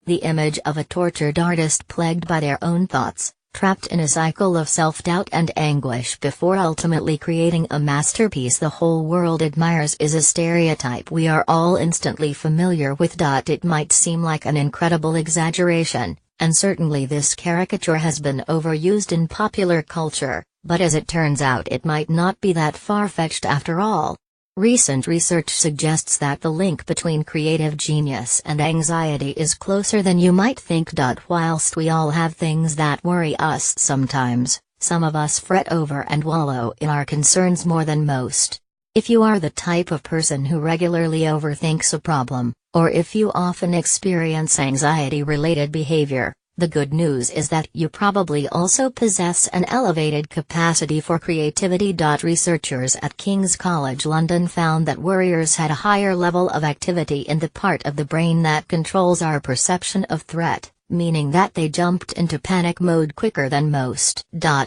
the image of a tortured artist plagued by their own thoughts, trapped in a cycle of self-doubt and anguish before ultimately creating a masterpiece the whole world admires is a stereotype we are all instantly familiar with. It might seem like an incredible exaggeration, and certainly this caricature has been overused in popular culture, but as it turns out it might not be that far-fetched after all. Recent research suggests that the link between creative genius and anxiety is closer than you might think. Whilst we all have things that worry us sometimes, some of us fret over and wallow in our concerns more than most. If you are the type of person who regularly overthinks a problem, or if you often experience anxiety-related behavior, the good news is that you probably also possess an elevated capacity for creativity. Researchers at King's College London found that worriers had a higher level of activity in the part of the brain that controls our perception of threat, meaning that they jumped into panic mode quicker than most.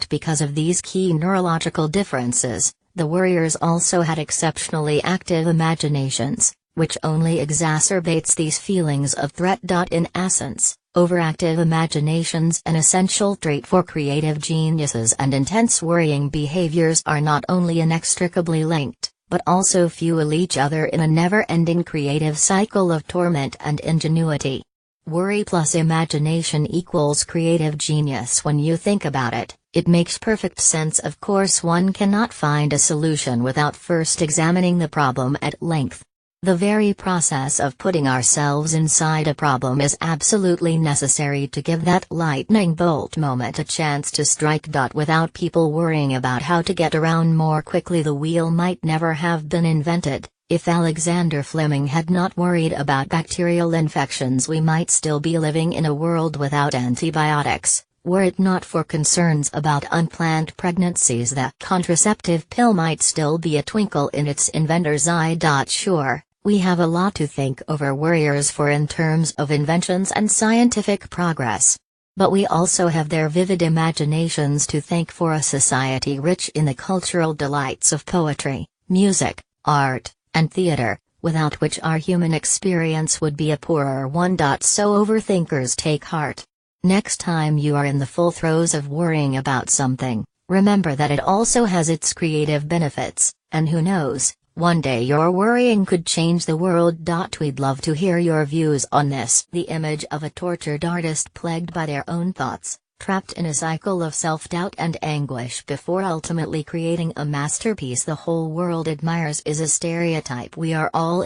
Because of these key neurological differences, the worriers also had exceptionally active imaginations, which only exacerbates these feelings of threat. In essence, overactive imaginations, an essential trait for creative geniuses, and intense worrying behaviors are not only inextricably linked, but also fuel each other in a never-ending creative cycle of torment and ingenuity. Worry plus imagination equals creative genius. When you think about it, it makes perfect sense. Of course, one cannot find a solution without first examining the problem at length. The very process of putting ourselves inside a problem is absolutely necessary to give that lightning bolt moment a chance to strike. Without people worrying about how to get around more quickly, the wheel might never have been invented. If Alexander Fleming had not worried about bacterial infections, we might still be living in a world without antibiotics. Were it not for concerns about unplanned pregnancies, that contraceptive pill might still be a twinkle in its inventor's eye. Sure, we have a lot to thank over worriers for in terms of inventions and scientific progress. But we also have their vivid imaginations to thank for a society rich in the cultural delights of poetry, music, art, and theater, without which our human experience would be a poorer one. So overthinkers, take heart. Next time you are in the full throes of worrying about something, remember that it also has its creative benefits, and who knows, one day your worrying could change the world. We'd love to hear your views on this. The image of a tortured artist plagued by their own thoughts, trapped in a cycle of self-doubt and anguish before ultimately creating a masterpiece the whole world admires is a stereotype we are all